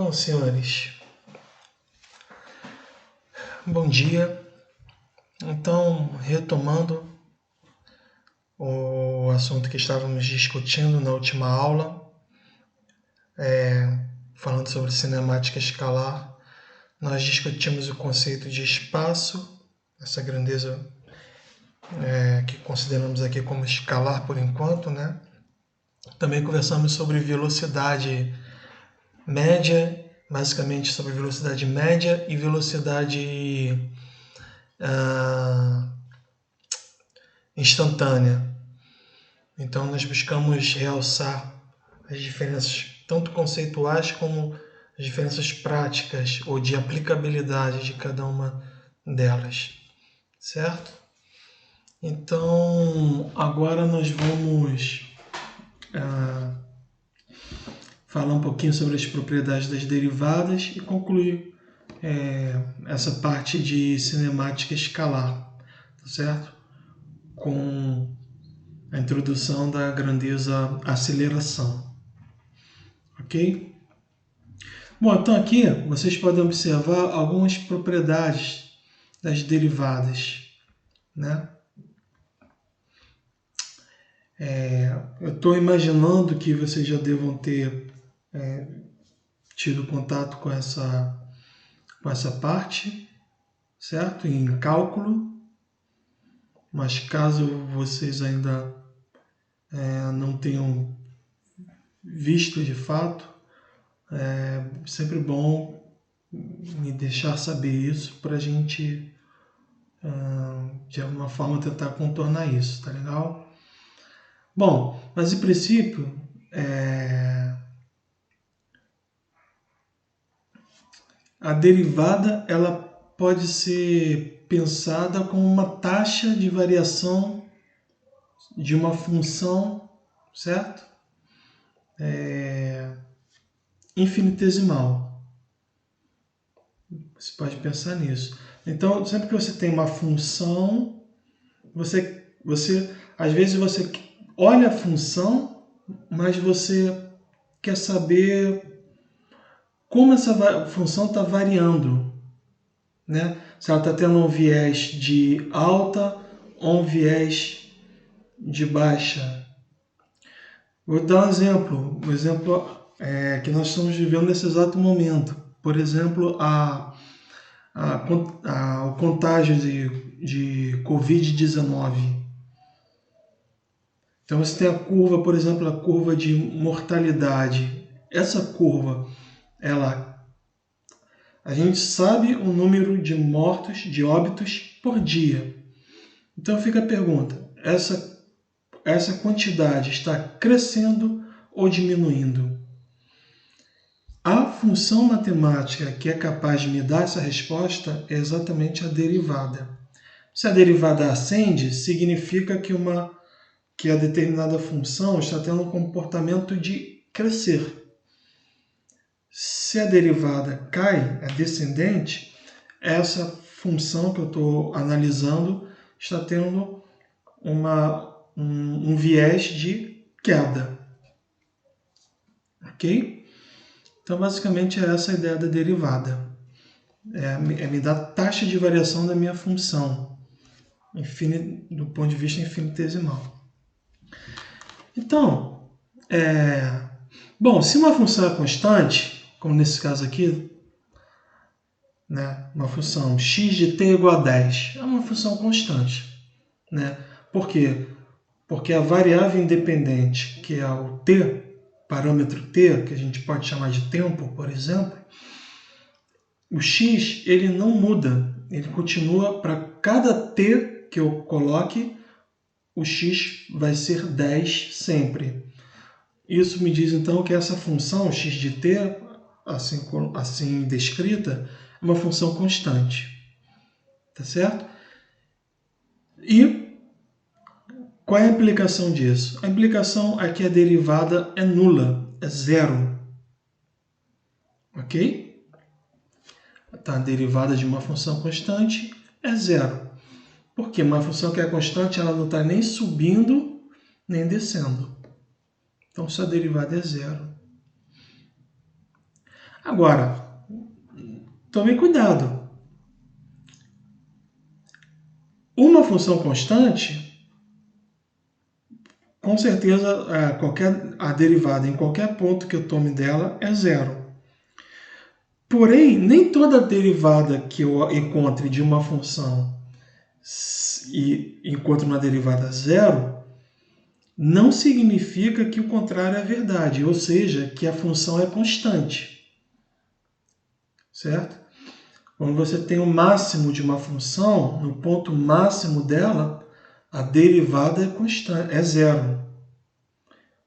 Bom, senhores, bom dia. Então, retomando o assunto que estávamos discutindo na última aula, falando sobre cinemática escalar, nós discutimos o conceito de espaço, essa grandeza que consideramos aqui como escalar por enquanto, né? Também conversamos sobre velocidade média, basicamente sobre velocidade média e velocidade instantânea. Então nós buscamos realçar as diferenças tanto conceituais como as diferenças práticas ou de aplicabilidade de cada uma delas, certo? Então agora nós vamos falar um pouquinho sobre as propriedades das derivadas e concluir essa parte de cinemática escalar, tá certo? Com a introdução da grandeza aceleração, ok? Bom, então aqui vocês podem observar algumas propriedades das derivadas, né? Eu estou imaginando que vocês já devam ter tido contato com essa parte, certo? Em cálculo, mas caso vocês ainda não tenham visto de fato, é sempre bom me deixar saber isso para a gente, de alguma forma, tentar contornar isso, tá legal? Bom, mas em princípio, a derivada ela pode ser pensada como uma taxa de variação de uma função, certo? Infinitesimal. Você pode pensar nisso. Então, sempre que você tem uma função, você às vezes você olha a função, mas você quer saber como essa função está variando, né? Se ela está tendo um viés de alta ou um viés de baixa. Vou dar um exemplo. O exemplo que nós estamos vivendo nesse exato momento. Por exemplo, o contágio de Covid-19. Então você tem a curva, por exemplo, a curva de mortalidade. Essa curva, a gente sabe o número de mortos, de óbitos por dia. Então fica a pergunta, essa quantidade está crescendo ou diminuindo? A função matemática que é capaz de me dar essa resposta é exatamente a derivada. Se a derivada ascende, significa que a determinada função está tendo um comportamento de crescer. Se a derivada cai, é descendente, essa função que eu estou analisando está tendo um viés de queda. Ok? Então, basicamente, é essa a ideia da derivada. É me dar taxa de variação da minha função, do ponto de vista infinitesimal. Então, bom, se uma função é constante, como nesse caso aqui, né, uma função x de t igual a 10, é uma função constante. Né? Por quê? Porque a variável independente, que é o t, parâmetro t, que a gente pode chamar de tempo, por exemplo, o x ele não muda, ele continua para cada t que eu coloque, o x vai ser 10 sempre. Isso me diz então que essa função x de t, assim descrita, é uma função constante. Tá certo? E qual é a implicação disso? A implicação é que a derivada é nula, é zero. Ok? Tá, a derivada de uma função constante é zero. Porque uma função que é constante, ela não está nem subindo, nem descendo. Então, sua derivada é zero. Agora, tome cuidado. Uma função constante, com certeza, a derivada em qualquer ponto que eu tome dela é zero. Porém, nem toda derivada que eu encontre de uma função e encontro uma derivada zero, não significa que o contrário é verdade, ou seja, que a função é constante. Certo? Quando você tem o máximo de uma função, no ponto máximo dela, a derivada é constante, é zero.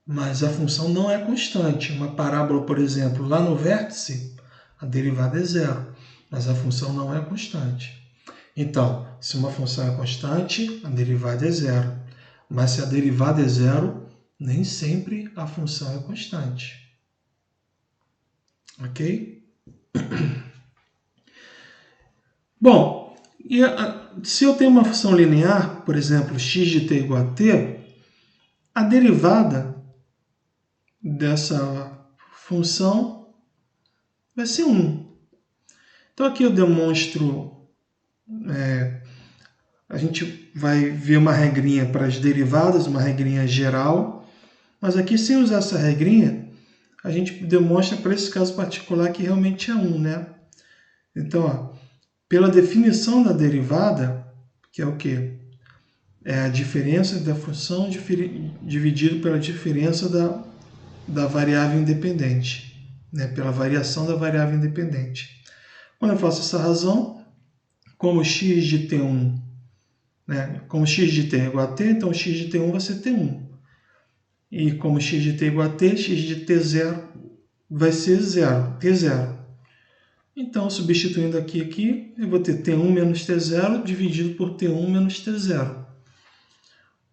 Mas a função não é constante. Uma parábola, por exemplo, lá no vértice, a derivada é zero, mas a função não é constante. Então, se uma função é constante, a derivada é zero. Mas se a derivada é zero, nem sempre a função é constante. Ok? Bom, se eu tenho uma função linear, por exemplo, x de t igual a t, a derivada dessa função vai ser 1. Então aqui eu demonstro, a gente vai ver uma regrinha para as derivadas, uma regrinha geral, mas aqui sem usar essa regrinha, a gente demonstra para esse caso particular que realmente é 1, né? Então, ó, pela definição da derivada, que é o quê? É a diferença da função dividido pela diferença da variável independente, né? Pela variação da variável independente. Quando eu faço essa razão, como x de t1, né? Como x de t é igual a t, então x de t1 vai ser t1. E como x de t é igual a t, x de t0 vai ser 0, t0. Então, substituindo aqui, eu vou ter t1 menos t0 dividido por t1 menos t0.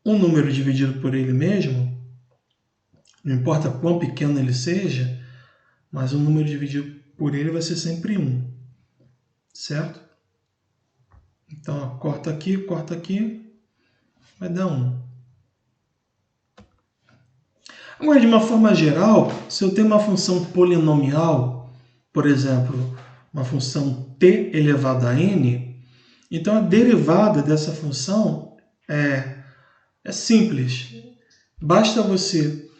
Um número dividido por ele mesmo, não importa quão pequeno ele seja, mas o número dividido por ele vai ser sempre 1. Certo? Então, ó, corta aqui, vai dar 1. Agora, de uma forma geral, se eu tenho uma função polinomial, por exemplo, uma função t elevado a n, então a derivada dessa função é simples. Basta você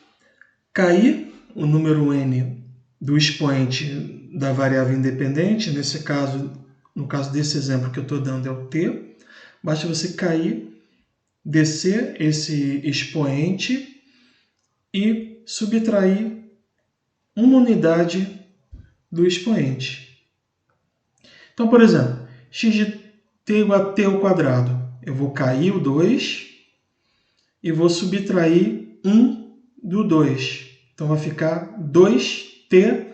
cair o número n do expoente da variável independente, nesse caso, no caso desse exemplo que eu estou dando é o t, basta você cair, descer esse expoente e subtrair uma unidade do expoente. Então, por exemplo, x de t igual a t ao quadrado. Eu vou cair o 2 e vou subtrair 1 do 2. Então, vai ficar 2t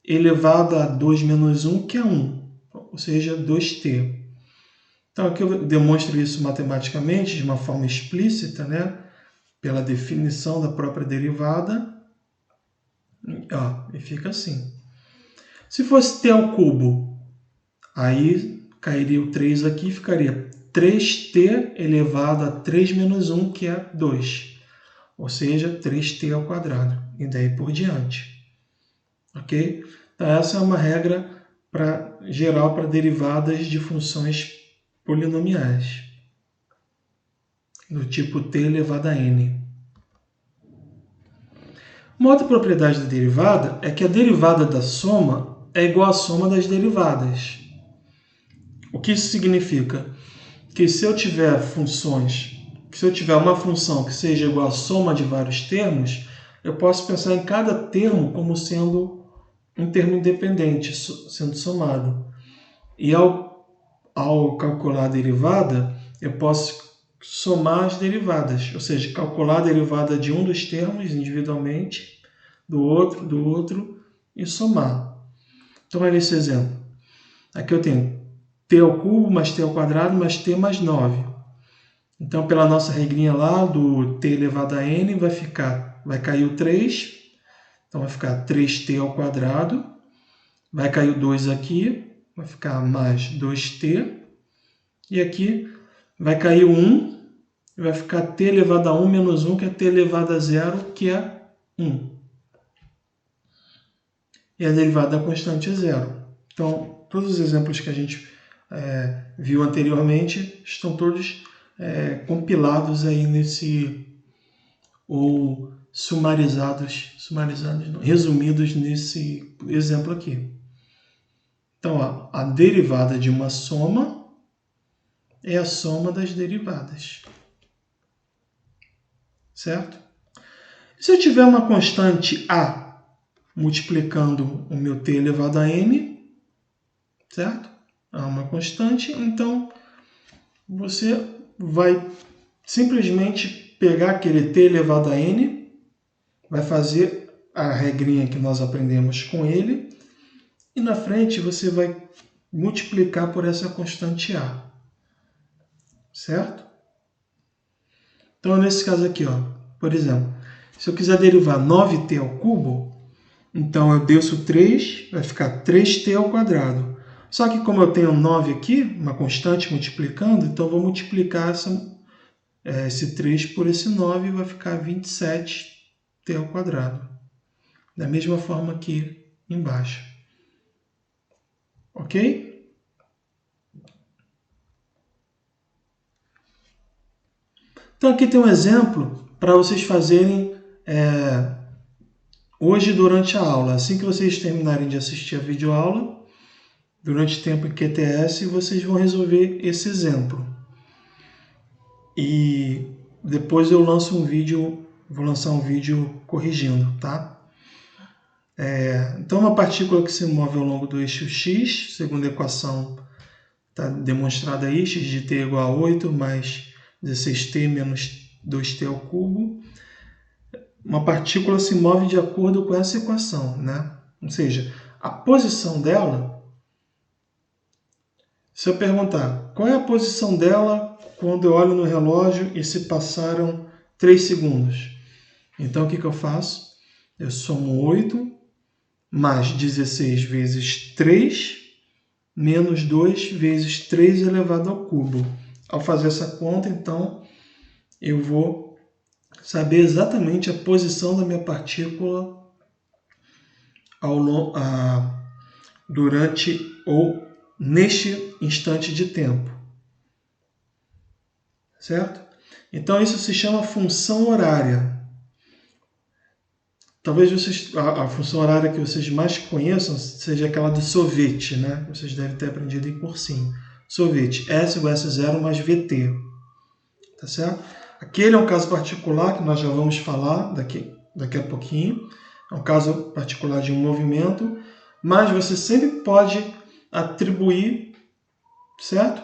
elevado a 2 menos 1, que é 1, ou seja, 2t. Então, aqui eu demonstro isso matematicamente, de uma forma explícita, né? Pela definição da própria derivada. Ó, e fica assim. Se fosse t ao cubo, aí cairia o 3 aqui e ficaria 3t elevado a 3 menos 1, que é 2. Ou seja, 3t ao quadrado. E daí por diante. Ok? Então, essa é uma regra geral para derivadas de funções polinomiais. Do tipo t elevado a n. Uma outra propriedade da derivada é que a derivada da soma é igual à soma das derivadas. O que isso significa? Que se eu tiver uma função que seja igual à soma de vários termos, eu posso pensar em cada termo como sendo um termo independente, sendo somado. E ao calcular a derivada, eu posso somar as derivadas, ou seja, calcular a derivada de um dos termos individualmente, do outro, e somar. Então, olha esse exemplo. Aqui eu tenho t ao cubo mais t ao quadrado mais t mais 9. Então, pela nossa regrinha lá do t elevado a n, vai cair o 3. Então, vai ficar 3t ao quadrado. Vai cair o 2 aqui, vai ficar mais 2t. E aqui vai cair o 1, e vai ficar t elevado a 1 menos 1, que é t elevado a 0, que é 1. e a derivada da constante é zero. Então, todos os exemplos que a gente viu anteriormente estão todos compilados aí ou resumidos nesse exemplo aqui. Então, a derivada de uma soma é a soma das derivadas. Certo? Se eu tiver uma constante a multiplicando o meu t elevado a n, certo? A uma constante, então você vai simplesmente pegar aquele t elevado a n, vai fazer a regrinha que nós aprendemos com ele, e na frente você vai multiplicar por essa constante a. Certo? Então, nesse caso aqui, por exemplo, se eu quiser derivar 9t ao cubo, então eu desço 3, vai ficar 3t ao quadrado. Só que como eu tenho 9 aqui, uma constante multiplicando, então eu vou multiplicar esse 3 por esse 9 e vai ficar 27t ao quadrado. Da mesma forma aqui embaixo. Ok? Então aqui tem um exemplo para vocês fazerem hoje durante a aula. Assim que vocês terminarem de assistir a videoaula, durante o tempo em QTS, vocês vão resolver esse exemplo. E depois eu lanço vou lançar um vídeo corrigindo, tá? Então, uma partícula que se move ao longo do eixo x, segundo a equação está demonstrada aí, x de t igual a 8 mais 16t menos 2t ao cubo. Uma partícula se move de acordo com essa equação, né? Ou seja, a posição dela, se eu perguntar qual é a posição dela quando eu olho no relógio e se passaram 3 segundos. Então, o que eu faço? Eu somo 8 mais 16 vezes 3 menos 2 vezes 3 elevado ao cubo. Ao fazer essa conta, então, eu vou saber exatamente a posição da minha partícula durante ou neste instante de tempo. Certo? Então, isso se chama função horária. Talvez a função horária que vocês mais conheçam seja aquela do sorvete, né? Vocês devem ter aprendido em cursinho. Sorvete, S igual a S0 mais VT. Tá certo? Aquele é um caso particular que nós já vamos falar daqui a pouquinho. É um caso particular de um movimento, mas você sempre pode atribuir, certo?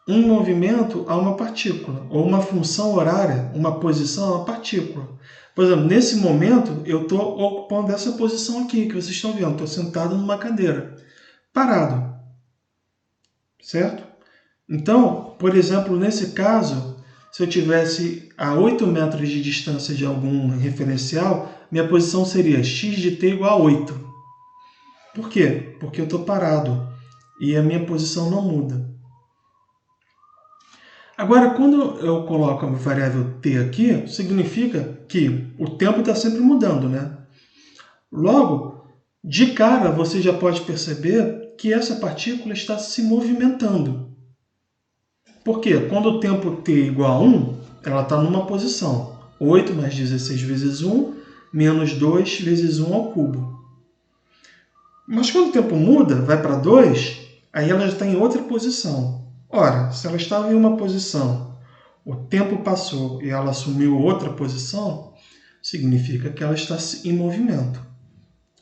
Um movimento a uma partícula, ou uma função horária, uma posição a uma partícula. Por exemplo, nesse momento, eu estou ocupando essa posição aqui, que vocês estão vendo. Estou sentado numa cadeira, parado. Certo? Então, por exemplo, nesse caso, se eu tivesse a 8 metros de distância de algum referencial, minha posição seria x de t igual a 8. Por quê? Porque eu estou parado e a minha posição não muda. Agora, quando eu coloco a variável t aqui, significa que o tempo está sempre mudando, né? Logo, de cara, você já pode perceber que essa partícula está se movimentando. Por quê? Quando o tempo t é igual a 1, ela está numa posição. 8 mais 16 vezes 1, menos 2 vezes 1 ao cubo. Mas quando o tempo muda, vai para 2, aí ela já está em outra posição. Ora, se ela estava em uma posição, o tempo passou e ela assumiu outra posição, significa que ela está em movimento.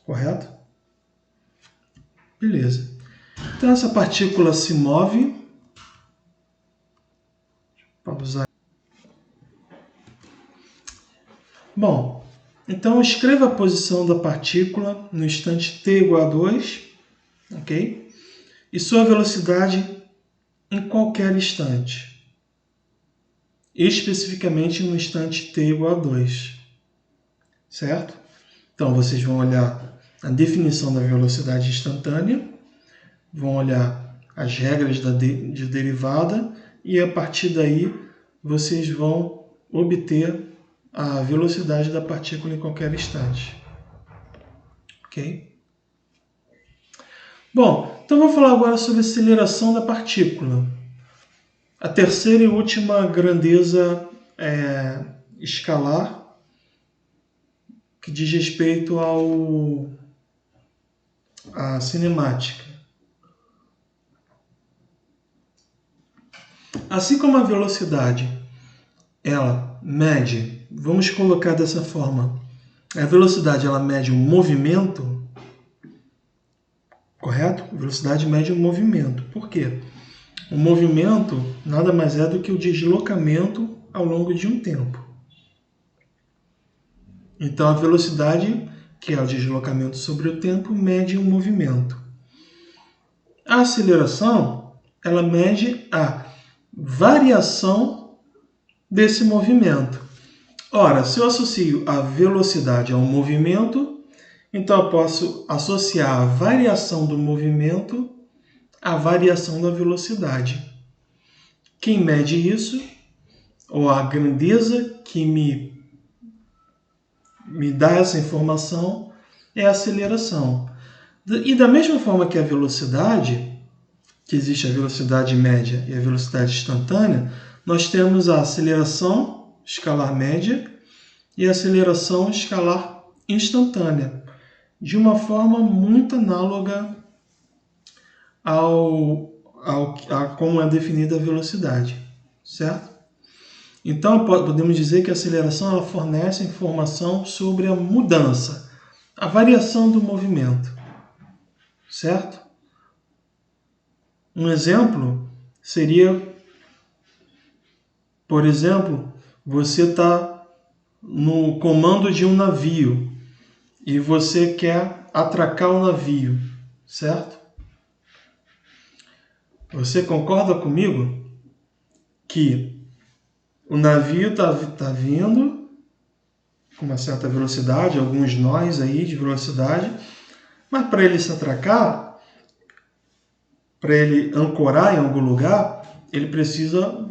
Correto? Beleza. Então, essa partícula se move. Vamos usar. Bom, então escreva a posição da partícula no instante t igual a 2, ok? E sua velocidade em qualquer instante, especificamente no instante t igual a 2, certo? Então, vocês vão olhar a definição da velocidade instantânea, vão olhar as regras de derivada e, a partir daí, vocês vão obter a velocidade da partícula em qualquer instante. Ok? Bom, então vou falar agora sobre a aceleração da partícula. A terceira e última grandeza escalar que diz respeito à cinemática. Assim como a velocidade, ela mede, vamos colocar dessa forma, a velocidade ela mede o movimento, correto? A velocidade mede o movimento. Por quê? O movimento nada mais é do que o deslocamento ao longo de um tempo. Então, a velocidade, que é o deslocamento sobre o tempo, mede o movimento. A aceleração, ela mede a variação desse movimento. Ora, se eu associo a velocidade ao movimento, então eu posso associar a variação do movimento à variação da velocidade. Quem mede isso, ou a grandeza que me dá essa informação, é a aceleração. E da mesma forma que a velocidade, que existe a velocidade média e a velocidade instantânea, nós temos a aceleração escalar média e a aceleração escalar instantânea, de uma forma muito análoga a como é definida a velocidade, certo? Então, podemos dizer que a aceleração ela fornece informação sobre a mudança, a variação do movimento, certo? Um exemplo seria, por exemplo, você está no comando de um navio e você quer atracar o navio, certo? Você concorda comigo que o navio está vindo com uma certa velocidade, alguns nós aí de velocidade, mas para ele se atracar, para ele ancorar em algum lugar, ele precisa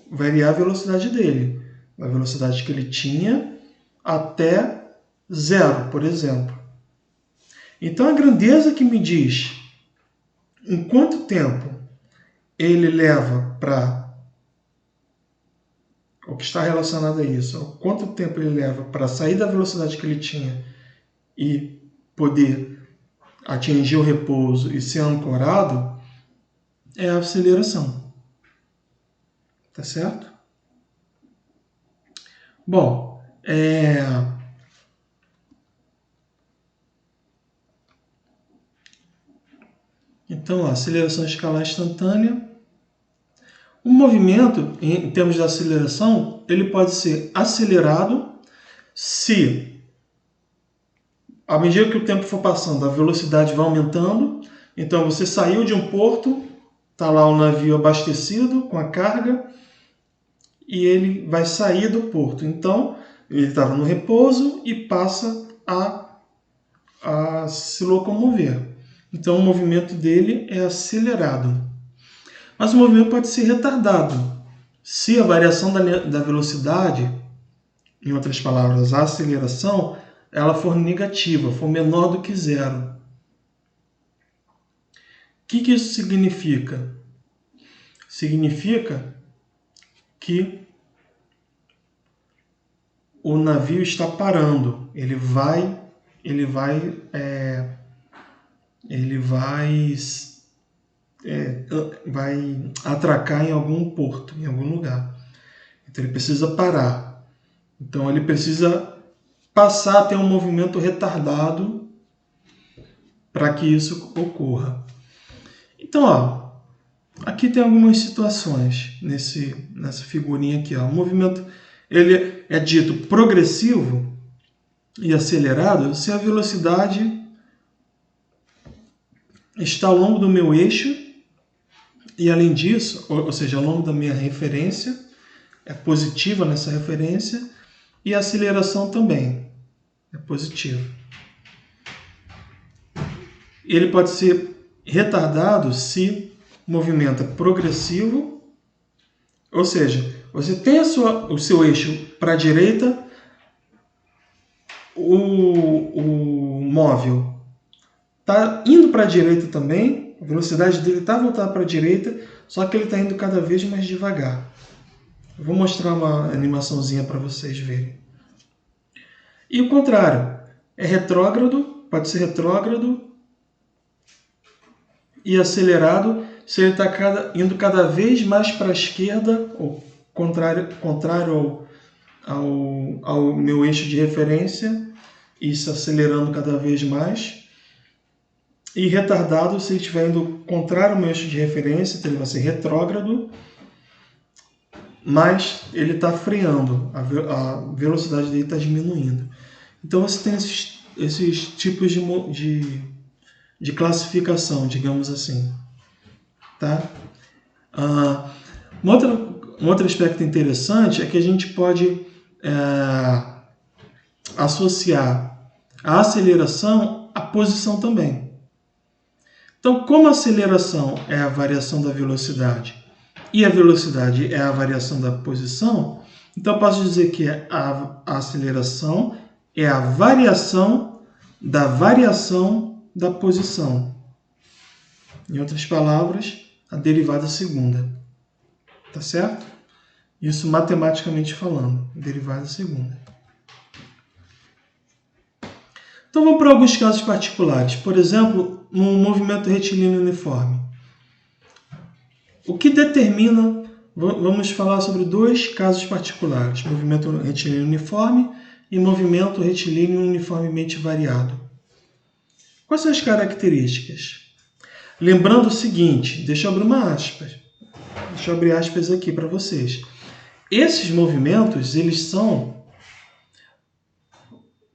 variar a velocidade dele, a velocidade que ele tinha até 0, por exemplo. Então a grandeza que me diz em quanto tempo ele leva para o que está relacionado a isso, quanto tempo ele leva para sair da velocidade que ele tinha e poder atingir o repouso e ser ancorado, é a aceleração. Tá certo? Bom, então, a aceleração escalar instantânea. O movimento, em termos de aceleração, ele pode ser acelerado se, à medida que o tempo for passando, a velocidade vai aumentando. Então, você saiu de um porto, está lá o navio abastecido com a carga, e ele vai sair do porto. Então, ele estava no repouso e passa a se locomover. Então, o movimento dele é acelerado. Mas o movimento pode ser retardado. Se a variação da velocidade, em outras palavras, a aceleração, ela for negativa, for menor do que 0. O que isso significa? Significa que o navio está parando. Ele vai atracar em algum porto, em algum lugar. Então ele precisa parar. Então ele precisa passar a ter um movimento retardado para que isso ocorra. Então, aqui tem algumas situações nessa figurinha aqui. O movimento ele é dito progressivo e acelerado se a velocidade está ao longo do meu eixo e, além disso, ou seja, ao longo da minha referência, é positiva nessa referência, e a aceleração também é positiva. Ele pode ser retardado se o movimento é progressivo, ou seja, você tem o seu eixo para a direita, o móvel está indo para a direita também, a velocidade dele está voltada para a direita, só que ele está indo cada vez mais devagar. Eu vou mostrar uma animaçãozinha para vocês verem. E o contrário, é retrógrado, pode ser retrógrado e acelerado se ele está indo cada vez mais para a esquerda, ou contrário ao meu eixo de referência, e se acelerando cada vez mais. E retardado se ele estiver indo contrário ao meu eixo de referência, então ele vai ser retrógrado, mas ele está freando, a velocidade dele está diminuindo. Então você tem esses tipos de classificação, digamos assim. Tá? Um outro aspecto interessante é que a gente pode associar a aceleração à posição também. Então, como a aceleração é a variação da velocidade e a velocidade é a variação da posição, então eu posso dizer que a aceleração é a variação da posição. Em outras palavras, a derivada segunda. Tá certo? Isso matematicamente falando, derivada segunda. Então vamos para alguns casos particulares. Por exemplo, no movimento retilíneo uniforme. O que determina... Vamos falar sobre dois casos particulares. Movimento retilíneo uniforme e movimento retilíneo uniformemente variado. Quais são as características? Lembrando o seguinte, deixa eu abrir uma aspas. Deixa eu abrir aspas aqui para vocês. Esses movimentos, eles são...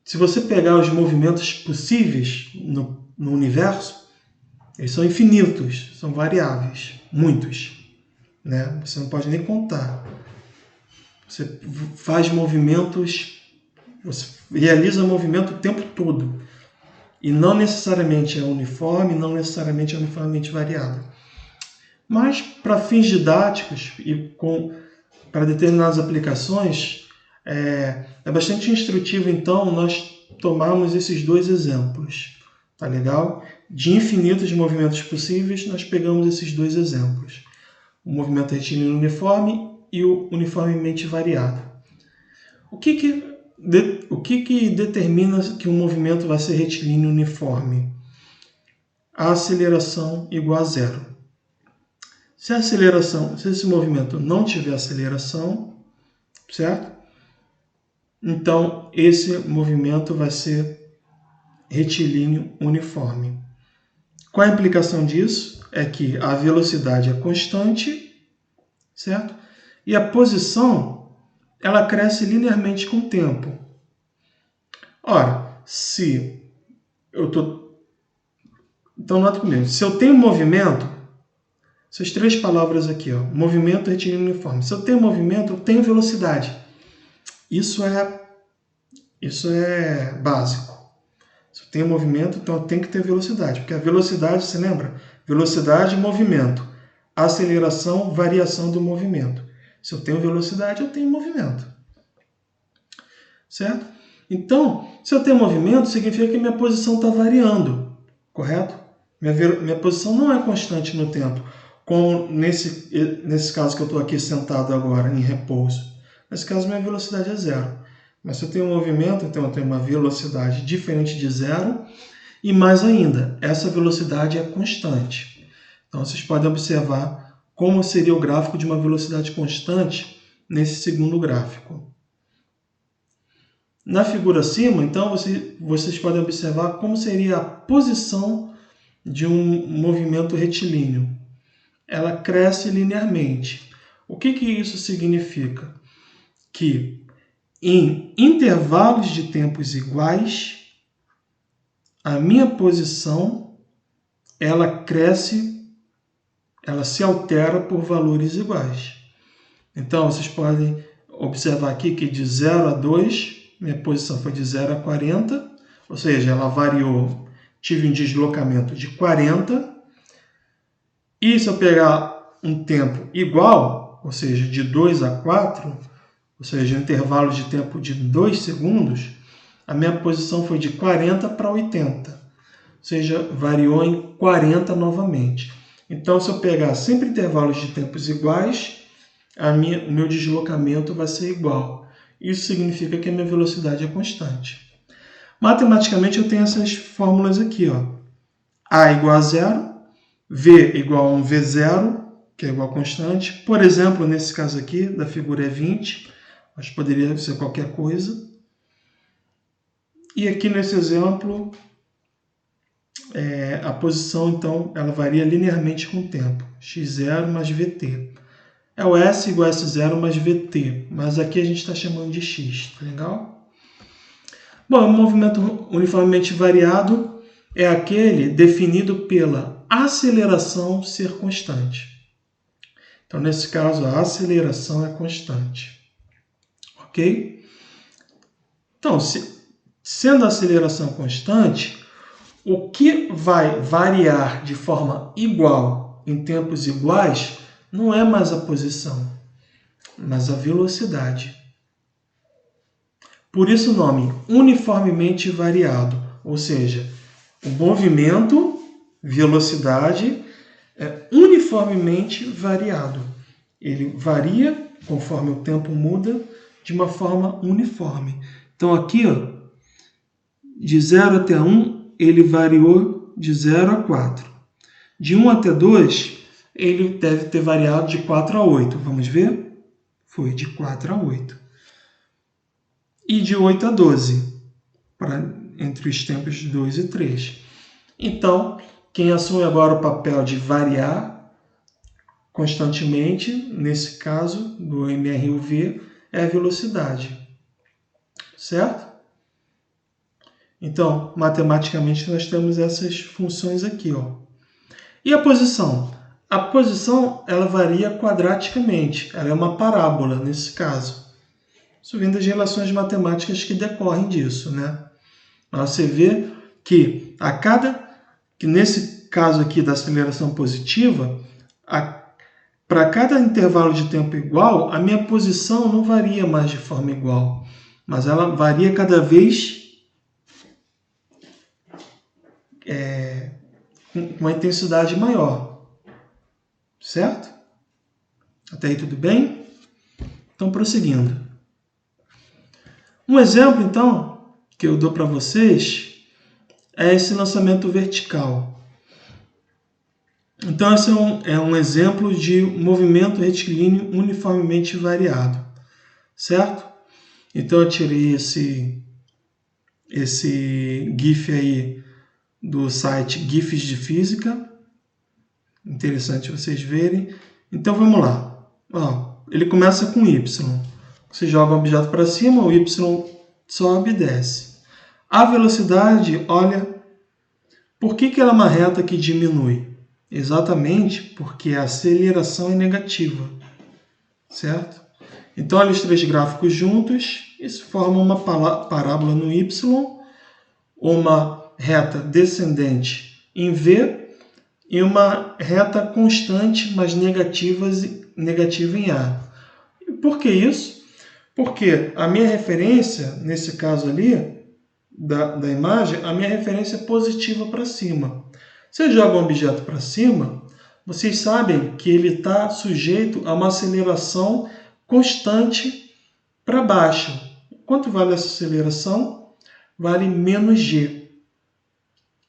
Se você pegar os movimentos possíveis no universo, eles são infinitos, são variáveis, muitos. Né? Você não pode nem contar. Você faz movimentos, você realiza movimento o tempo todo. E não necessariamente é uniforme, não necessariamente é uniformemente variado. Mas, para fins didáticos e para determinadas aplicações, é bastante instrutivo, então, nós tomarmos esses dois exemplos. Tá legal? De infinitos movimentos possíveis, nós pegamos esses dois exemplos. O movimento retilíneo uniforme e o uniformemente variado. O que determina que um movimento vai ser retilíneo uniforme? A aceleração igual a zero. Se esse movimento não tiver aceleração, certo? Então, esse movimento vai ser retilíneo uniforme. Qual a implicação disso? É que a velocidade é constante, certo? E a posição, ela cresce linearmente com o tempo. Ora, se eu estou... Então, nota comigo. Se eu tenho movimento, essas três palavras aqui, ó, movimento, retilíneo uniforme. Se eu tenho movimento, eu tenho velocidade. Isso é básico. Se eu tenho movimento, então eu tenho que ter velocidade. Porque a velocidade, você lembra? Velocidade, movimento. Aceleração, variação do movimento. Se eu tenho velocidade, eu tenho movimento. Certo? Então, se eu tenho movimento, significa que minha posição está variando. Correto? Minha posição não é constante no tempo. Como nesse caso que eu estou aqui sentado agora, em repouso. Nesse caso, minha velocidade é zero. Mas se eu tenho um movimento, então eu tenho uma velocidade diferente de zero. E mais ainda, essa velocidade é constante. Então, vocês podem observar como seria o gráfico de uma velocidade constante nesse segundo gráfico. Na figura acima, então, vocês podem observar como seria a posição de um movimento retilíneo. Ela cresce linearmente. O que isso significa? Que em intervalos de tempos iguais, a minha posição, ela cresce, ela se altera por valores iguais. Então, vocês podem observar aqui que de 0 a 2, minha posição foi de 0 a 40, ou seja, ela variou, tive um deslocamento de 40. E se eu pegar um tempo igual, ou seja, de 2 a 4, ou seja, um intervalo de tempo de 2 segundos, a minha posição foi de 40 para 80. seja, variou em 40 novamente. Então, se eu pegar sempre intervalos de tempos iguais, o meu deslocamento vai ser igual. Isso significa que a minha velocidade é constante. Matematicamente, eu tenho essas fórmulas aqui, ó. A igual a zero, V igual a 1V0, que é igual a constante. Por exemplo, nesse caso aqui, da figura é 20, mas poderia ser qualquer coisa. E aqui nesse exemplo, a posição, então, ela varia linearmente com o tempo. x0 mais vt. É o S igual a S0 mais vt, mas aqui a gente está chamando de x, tá legal? Bom, o movimento uniformemente variado é aquele definido pela aceleração ser constante. Então, nesse caso, a aceleração é constante. Ok? Então, sendo a aceleração constante, o que vai variar de forma igual em tempos iguais não é mais a posição, mas a velocidade. Por isso o nome uniformemente variado, ou seja, o movimento, velocidade, é uniformemente variado. Ele varia conforme o tempo muda de uma forma uniforme. Então aqui, ó, de 0 até 1, ele variou de 0 a 4. De 1 até 2, ele deve ter variado de 4 a 8. Vamos ver? Foi de 4 a 8. E de 8 a 12, entre os tempos 2 e 3. Então, quem assume agora o papel de variar constantemente, nesse caso do MRUV, é a velocidade. Certo? Então, matematicamente, nós temos essas funções aqui, ó. E a posição? A posição, ela varia quadraticamente. Ela é uma parábola, nesse caso. Isso vem das relações matemáticas que decorrem disso, né? Mas você vê que nesse caso aqui da aceleração positiva, para cada intervalo de tempo igual, a minha posição não varia mais de forma igual, mas ela varia cada vez com uma intensidade maior. Certo? Até aí tudo bem? Então, prosseguindo. Um exemplo, então, que eu dou para vocês é esse lançamento vertical. Então, esse é um exemplo de movimento retilíneo uniformemente variado. Certo? Então, eu tirei esse GIF aí do site GIFs de Física. Interessante vocês verem. Então, vamos lá. Ó, ele começa com Y. Você joga o objeto para cima, o Y sobe e desce. A velocidade, olha, por que ela é uma reta que diminui? Exatamente porque a aceleração é negativa, certo? Então, olha os três gráficos juntos, isso forma uma parábola no Y, uma reta descendente em V e uma reta constante, mas negativa em A. E por que isso? Porque a minha referência, nesse caso ali, da imagem, a minha referência é positiva para cima. Se eu jogo um objeto para cima, vocês sabem que ele está sujeito a uma aceleração constante para baixo. Quanto vale essa aceleração? Vale menos g,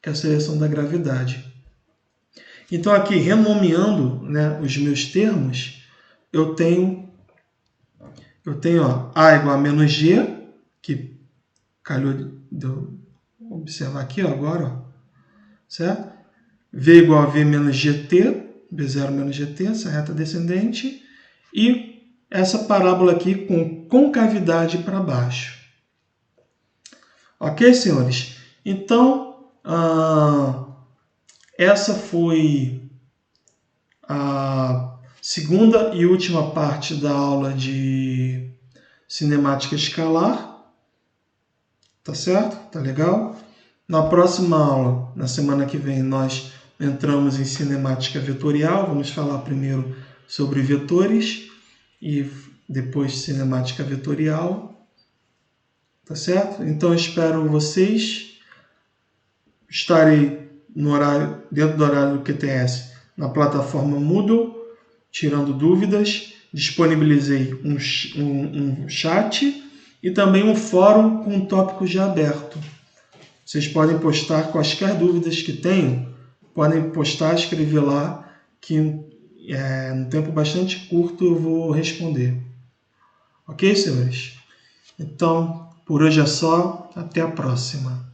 que é a aceleração da gravidade. Então, aqui, renomeando, né, os meus termos, eu tenho ó, A igual a menos G, que calhou de eu observar aqui ó, agora, ó, certo? V igual a V menos GT, V0 menos GT, essa reta descendente, e essa parábola aqui com concavidade para baixo. Ok, senhores? Então, essa foi a segunda e última parte da aula de cinemática escalar. Tá certo? Tá legal? Na próxima aula, na semana que vem, nós entramos em cinemática vetorial. Vamos falar primeiro sobre vetores e depois cinemática vetorial. Tá certo? Então, espero vocês. estarei dentro do horário do QTS na plataforma Moodle, tirando dúvidas. Disponibilizei um chat e também um fórum com tópicos já aberto. Vocês podem postar quaisquer dúvidas que tenham, podem postar, escrever lá, que num tempo bastante curto eu vou responder. Ok, senhores? Então, por hoje é só. Até a próxima.